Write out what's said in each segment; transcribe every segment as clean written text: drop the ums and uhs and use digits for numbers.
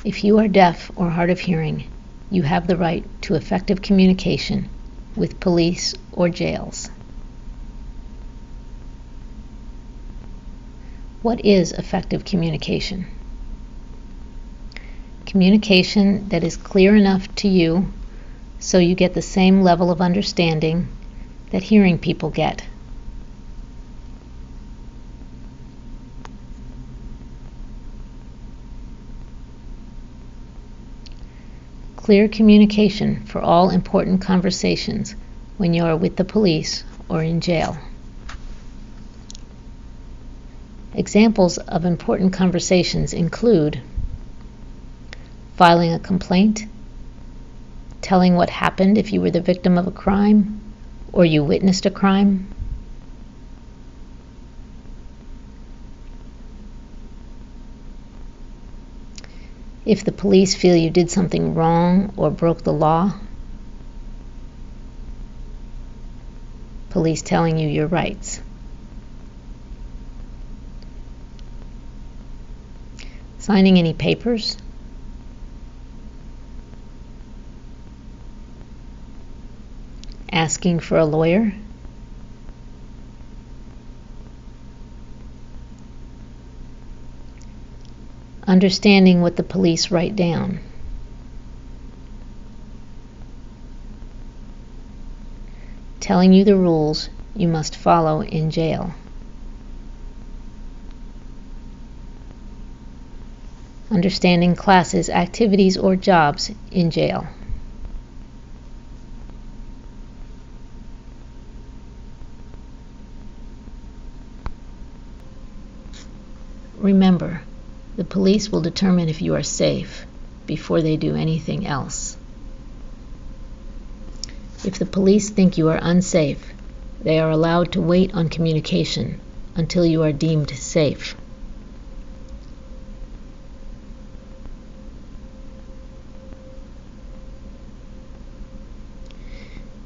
If you are deaf or hard of hearing, you have the right to effective communication with police or jails. What is effective communication? Communication that is clear enough to you so you get the same level of understanding that hearing people get. Clear communication for all important conversations when you are with the police or in jail. Examples of important conversations include filing a complaint, telling what happened if you were the victim of a crime or you witnessed a crime, if the police feel you did something wrong or broke the law, police telling you your rights. Signing any papers, asking for a lawyer, understanding what the police write down, telling you the rules you must follow in jail, understanding classes, activities, or jobs in jail. Remember, the police will determine if you are safe before they do anything else. If the police think you are unsafe, they are allowed to wait on communication until you are deemed safe.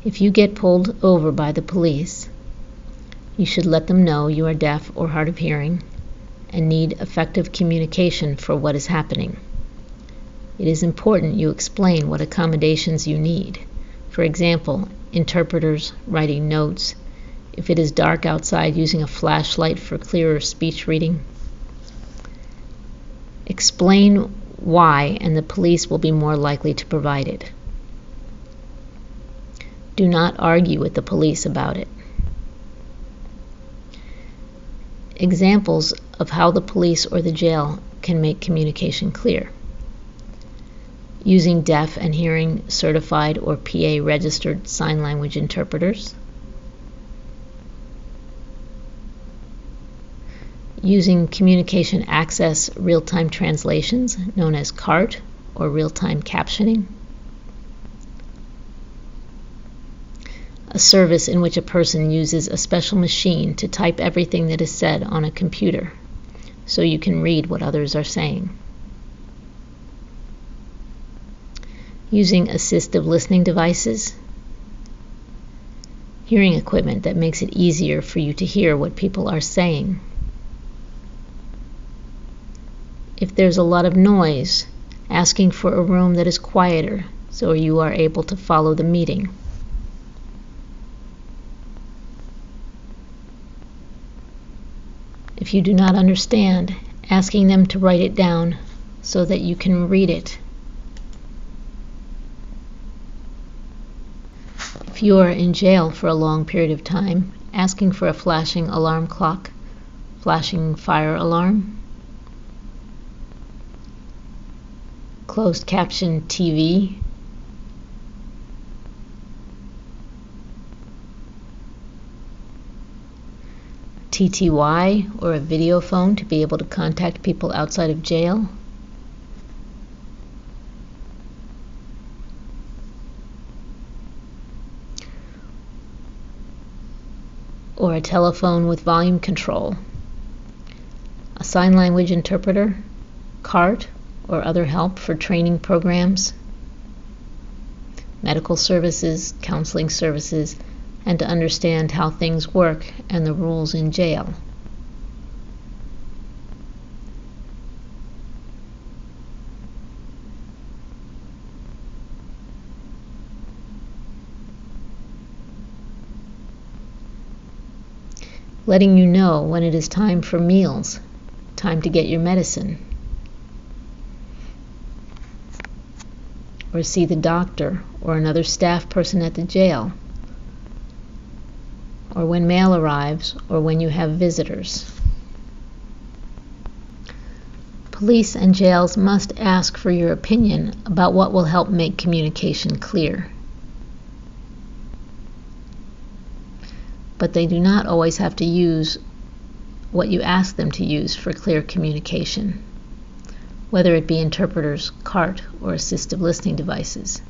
If you get pulled over by the police, you should let them know you are deaf or hard of hearing and need effective communication for what is happening. It is important you explain what accommodations you need. For example, interpreters, writing notes, if it is dark outside, using a flashlight for clearer speech reading. Explain why, and the police will be more likely to provide it. Do not argue with the police about it. Examples of how the police or the jail can make communication clear: using deaf and hearing certified or PA registered sign language interpreters, using communication access real-time translations known as CART or real-time captioning, a service in which a person uses a special machine to type everything that is said on a computer so you can read what others are saying. Using assistive listening devices, hearing equipment that makes it easier for you to hear what people are saying. If there's a lot of noise, asking for a room that is quieter so you are able to follow the meeting. If you do not understand, asking them to write it down so that you can read it. If you are in jail for a long period of time, asking for a flashing alarm clock, flashing fire alarm, closed caption TV, TTY or a video phone to be able to contact people outside of jail, or a telephone with volume control, a sign language interpreter, CART, or other help for training programs, medical services, counseling services, and to understand how things work and the rules in jail. letting you know when it is time for meals, time to get your medicine, or see the doctor or another staff person at the jail, or when mail arrives, or when you have visitors. Police and jails must ask for your opinion about what will help make communication clear. But they do not always have to use what you ask them to use for clear communication, whether it be interpreters, CART, or assistive listening devices.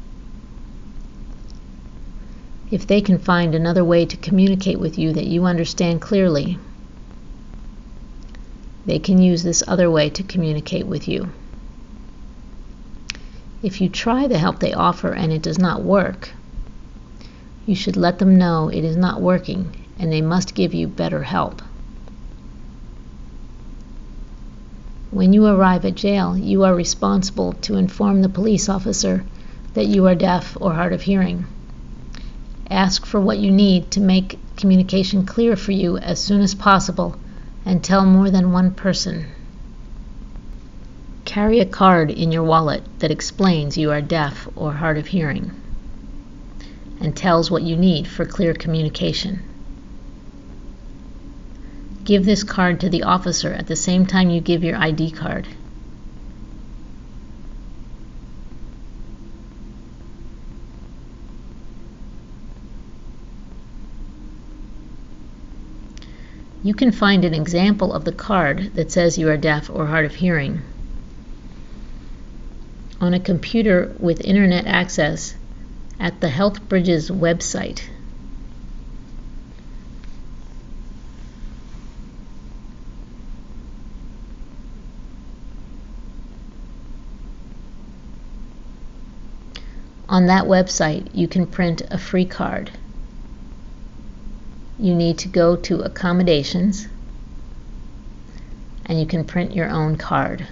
If they can find another way to communicate with you that you understand clearly, they can use this other way to communicate with you. If you try the help they offer and it does not work, you should let them know it is not working and they must give you better help. When you arrive at jail, you are responsible to inform the police officer that you are deaf or hard of hearing. Ask for what you need to make communication clear for you as soon as possible, and tell more than one person. Carry a card in your wallet that explains you are deaf or hard of hearing and tells what you need for clear communication. Give this card to the officer at the same time you give your ID card. You can find an example of the card that says you are deaf or hard of hearing on a computer with internet access at the Health Bridges website. On that website, you can print a free card. You need to go to Accommodations, and you can print your own card.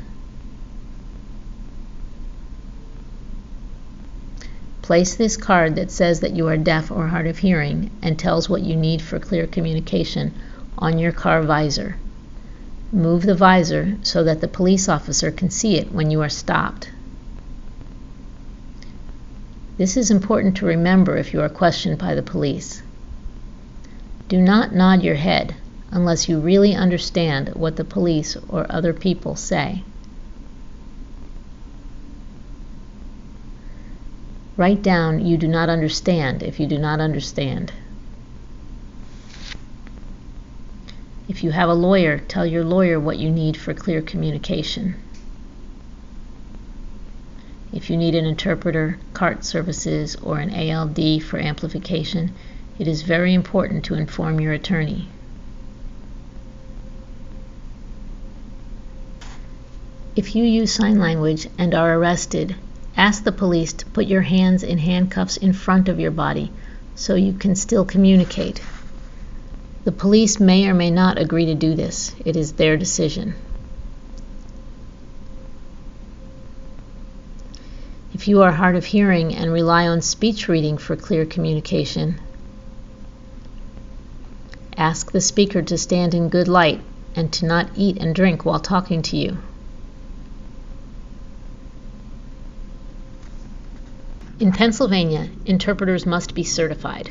Place this card that says that you are deaf or hard of hearing and tells what you need for clear communication on your car visor. Move the visor so that the police officer can see it when you are stopped. This is important to remember if you are questioned by the police. Do not nod your head unless you really understand what the police or other people say. Write down "you do not understand" if you do not understand. If you have a lawyer, tell your lawyer what you need for clear communication. If you need an interpreter, CART services, or an ALD for amplification, it is very important to inform your attorney. If you use sign language and are arrested, ask the police to put your hands in handcuffs in front of your body so you can still communicate. The police may or may not agree to do this. It is their decision. If you are hard of hearing and rely on speech reading for clear communication, ask the speaker to stand in good light and to not eat and drink while talking to you. In Pennsylvania, interpreters must be certified.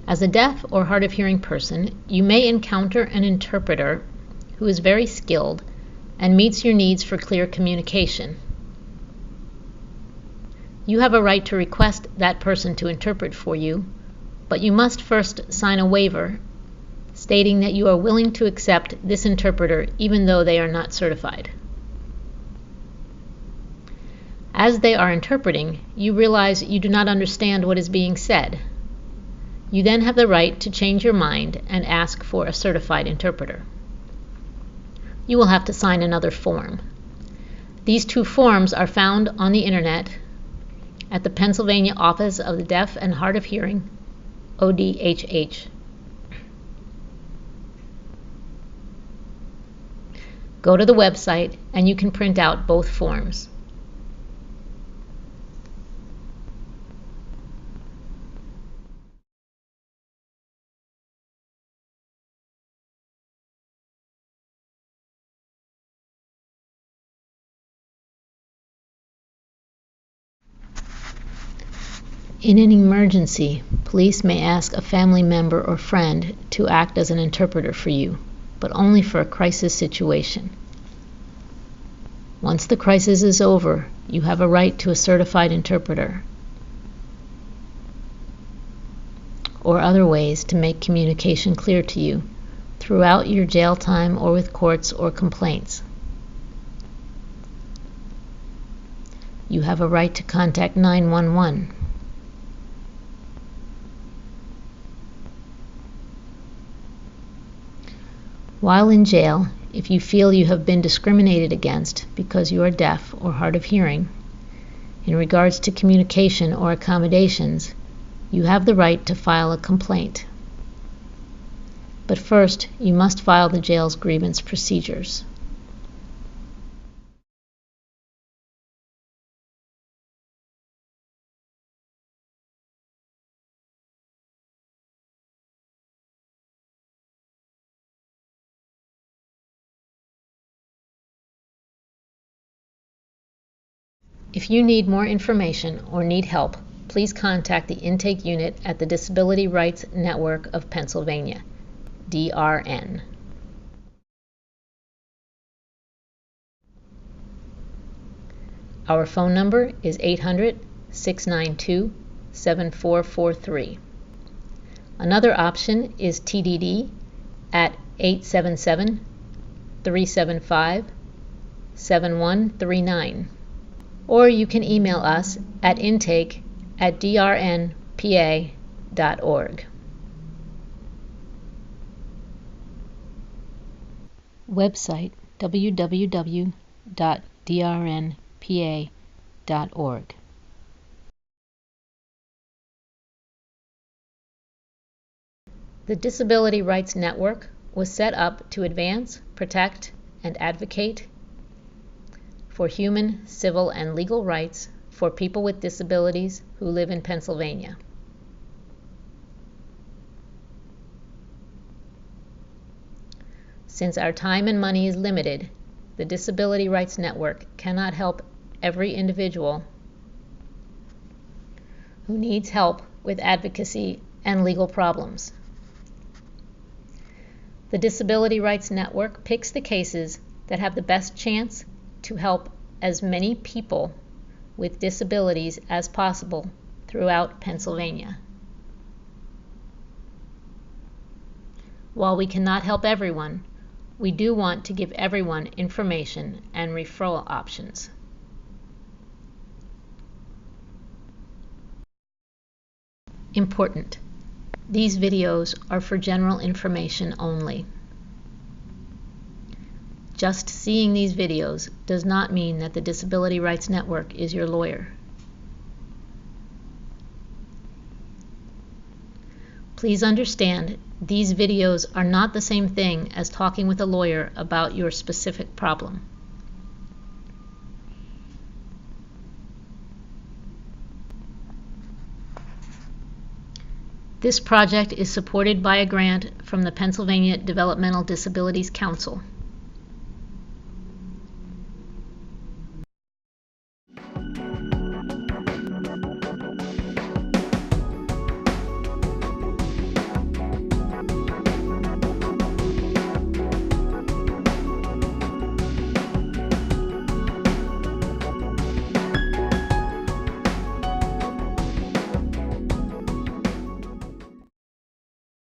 As a deaf or hard of hearing person, you may encounter an interpreter who is very skilled and meets your needs for clear communication. You have a right to request that person to interpret for you, but you must first sign a waiver stating that you are willing to accept this interpreter even though they are not certified. As they are interpreting, you realize you do not understand what is being said. You then have the right to change your mind and ask for a certified interpreter. You will have to sign another form. These two forms are found on the internet at the Pennsylvania Office of the Deaf and Hard of Hearing, ODHH. Go to the website and you can print out both forms. In an emergency, police may ask a family member or friend to act as an interpreter for you, but only for a crisis situation. Once the crisis is over, you have a right to a certified interpreter or other ways to make communication clear to you throughout your jail time or with courts or complaints. You have a right to contact 911. While in jail, if you feel you have been discriminated against because you are deaf or hard of hearing, in regards to communication or accommodations, you have the right to file a complaint. But first, you must file the jail's grievance procedures. If you need more information or need help, please contact the Intake Unit at the Disability Rights Network of Pennsylvania, DRN. Our phone number is 800-692-7443. Another option is TDD at 877-375-7139. Or you can email us at intake@drnpa.org. Website www.drnpa.org. The Disability Rights Network was set up to advance, protect, and advocate for human, civil, and legal rights for people with disabilities who live in Pennsylvania. Since our time and money is limited, the Disability Rights Network cannot help every individual who needs help with advocacy and legal problems. The Disability Rights Network picks the cases that have the best chance to help as many people with disabilities as possible throughout Pennsylvania. While we cannot help everyone, we do want to give everyone information and referral options. Important: these videos are for general information only. Just seeing these videos does not mean that the Disability Rights Network is your lawyer. Please understand, these videos are not the same thing as talking with a lawyer about your specific problem. This project is supported by a grant from the Pennsylvania Developmental Disabilities Council.